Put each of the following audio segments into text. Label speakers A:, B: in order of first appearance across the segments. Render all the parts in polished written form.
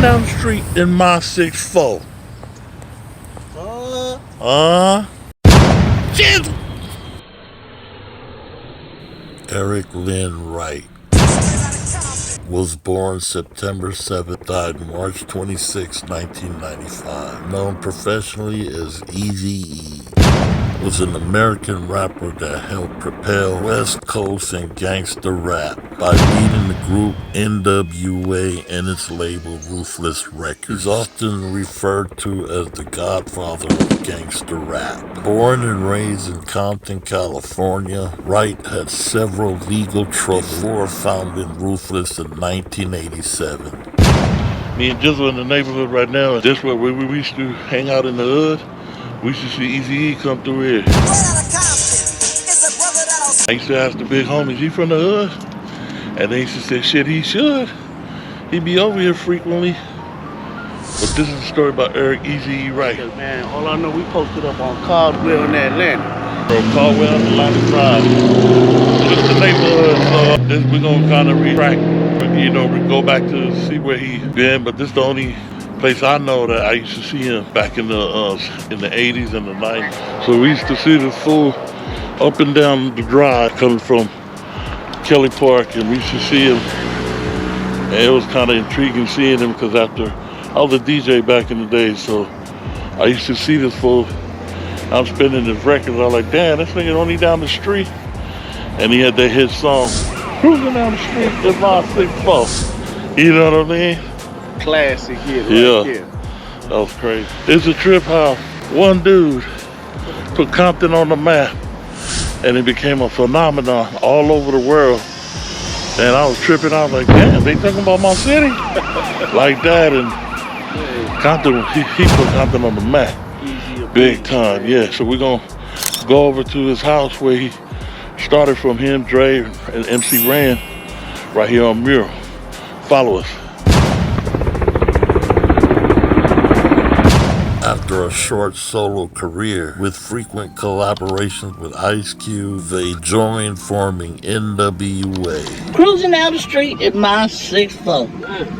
A: down the street in my 6'4". Shit. Eric Lynn Wright was born September 7th, died March 26, 1995. Known professionally as Eazy E, was an American rapper that helped propel West Coast and gangster rap by leading the group NWA and its label Ruthless Records. He's often referred to as the godfather of gangster rap. Born and raised in Compton, California, Wright had several legal troubles before founding Ruthless in 1987. Me and Jizzle in the neighborhood right now. This where we used to hang out in the hood. We used to see Eazy E come through here. I used to ask the big homies, he from the hood? And they used to say, shit, he should. He be over here frequently. But this is a story about Eric Eazy E Wright.
B: Man, all I know, we posted up on Caldwell in Atlanta.
A: From Caldwell to Atlanta Drive. Just the neighborhood, so we're gonna kind of retract, you know, go back to see where he been, but this is the only place I know that I used to see him back in the 80s and the 90s. So we used to see this fool up and down the drive coming from Kelly Park, and we used to see him, and it was kind of intriguing seeing him because after I was a DJ back in the day, so I used to see this fool. I'm spinning his records. I was like, damn, this nigga only down the street, and he had that hit song, "Cruising down the street with my 6'4". You know what I mean?
B: Classic hit right there.
A: That was crazy. It's a trip how one dude put Compton on the map and it became a phenomenon all over the world. And I was tripping out like, damn, they talking about my city? Like that. And Compton, he put Compton on the map. Big time, yeah. So we're gonna go over to his house where he started from, him, Dre, and MC Ren, right here on Mural. Follow us. After a short solo career with frequent collaborations with Ice Cube, they joined forming NWA.
C: Cruising down the street in my 6'4",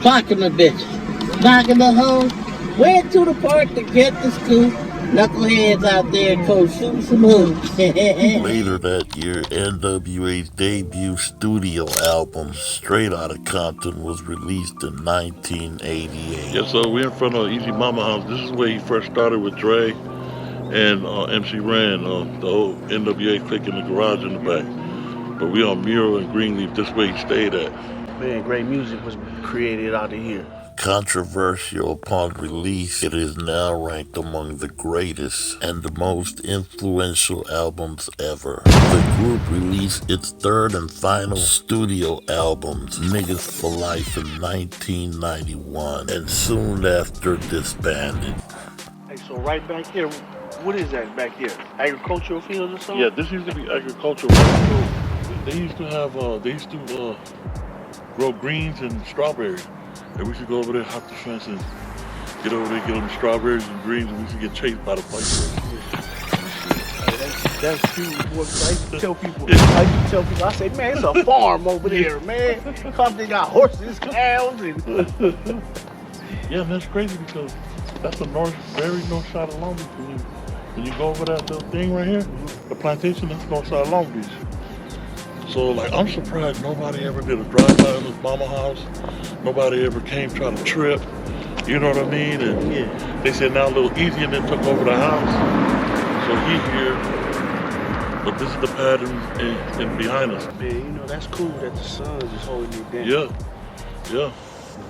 C: clocking the bitches, knocking the hoes, went to the park to get the scoop. Knuckleheads out there, coach, shooting some hoops.
A: Later that year, NWA's debut studio album, Straight Outta Compton, was released in 1988. Yeah, so we're in front of Eazy Mama house. This is where he first started with Dre and MC Ren, the whole NWA clique in the garage in the back. But we on Mural and Greenleaf, this way he stayed at.
B: Man, great music was created out of here.
A: Controversial upon release, it is now ranked among the greatest and the most influential albums ever. The group released its third and final studio album, Niggas for Life, in 1991, and soon after disbanded.
B: Hey, so right back here, what is that back here? Agricultural fields or something?
A: Yeah, this used to be agricultural. So they used to have, grow greens and strawberries. And we should go over there, hop the fence, and get over there, get on the strawberries and greens, and we should get chased by the police.
B: That's huge. I used to tell people, I say, man, it's a farm over there, man. Compton got horses, cows, and...
A: Yeah, and that's crazy because that's the very north side of Long Beach. When you go over that little thing right here, the plantation, that's north side of Long Beach. So, like, I'm surprised nobody ever did a drive-by in his mama house. Nobody ever came trying to trip. You know what I mean? And they said now little Eazy and then took over the house. So he here. But this is the pattern in behind us.
B: Man, you know, that's cool that the sun is holding it down.
A: Yeah.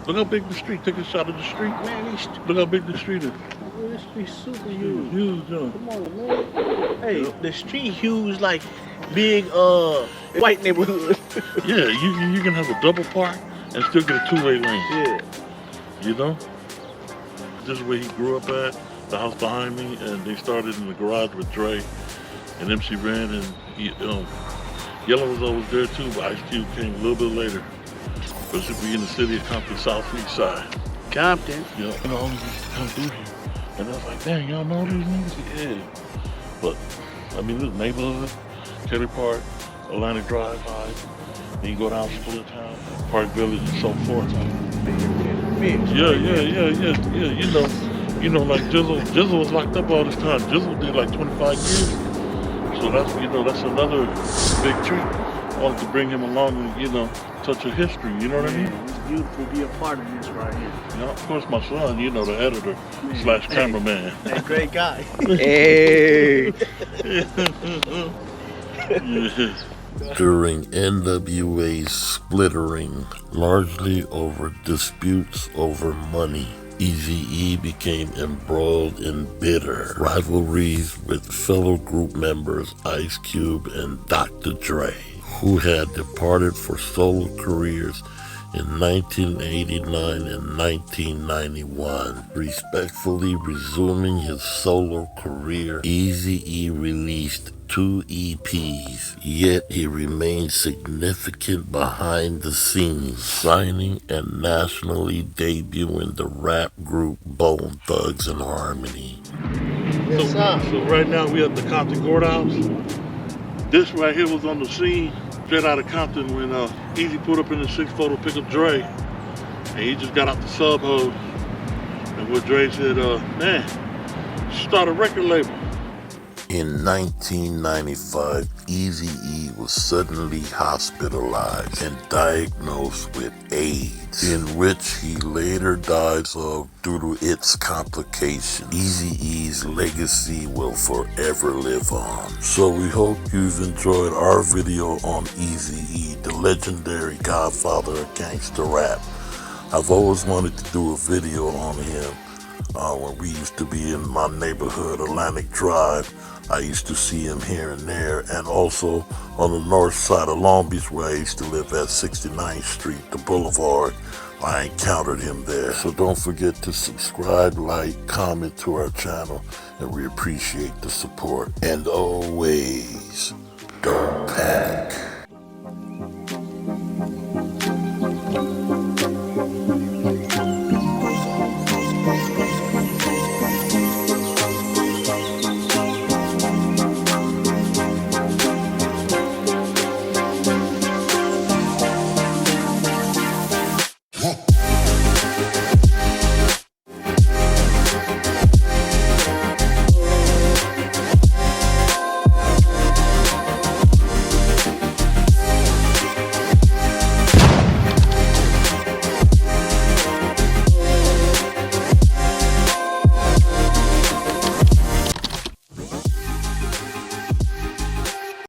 A: Look how big the street. Take a shot of the street.
B: Man,
A: look how big the street is.
B: Oh, this street super huge.
A: Huge, yeah.
B: Come on, man. Hey, the street huge like big white neighborhood.
A: Yeah, you can have a double park and still get a two-way lane.
B: Yeah.
A: You know? This is where he grew up at, the house behind me, and they started in the garage with Dre and MC Ren, and Yellow was always there too, but Ice Cube came a little bit later. But should be in the city of Compton, southeast side.
B: Compton?
A: Yeah, and all these used to come through here. And I was like, dang, y'all know these niggas? Yeah. But, I mean, this neighborhood, Kelly Park, Atlantic Drive High, then you go down Split Town, Park Village, and so forth.
B: fish.
D: Yeah. Like Jizzle was locked up all this time. Jizzle did like 25 years. So that's another big treat. I wanted to bring him along and, touch of history, you know what I mean?
B: It's beautiful to be a part of this right here.
D: Yeah, of course my son, the editor / cameraman.
B: Hey, great guy.
E: Hey.
D: Yeah.
A: During NWA's splittering, largely over disputes over money, Eazy E became embroiled in bitter rivalries with fellow group members Ice Cube and Dr. Dre, who had departed for solo careers in 1989 and 1991. Respectfully resuming his solo career, Eazy E released 2 EPs, yet he remained significant behind the scenes, signing and nationally debuting the rap group Bone Thugs and Harmony.
B: Yes, sir.
D: So right now we at the Compton courthouse. This right here was on the scene straight out of Compton when Eazy pulled up in the 6-4 to pick up Dre, and he just got out the sub hose. And what Dre said, man, start a record label.
A: In 1995, Eazy E was suddenly hospitalized and diagnosed with AIDS, in which he later died of due to its complications. Eazy E's legacy will forever live on. So we hope you've enjoyed our video on Eazy E, the legendary godfather of gangster rap. I've always wanted to do a video on him. When we used to be in my neighborhood, Atlantic Drive, I used to see him here and there, and also on the north side of Long Beach where I used to live at 69th Street, the Boulevard. I encountered him there. So don't forget to subscribe, like, comment to our channel, and we appreciate the support. And always, don't panic.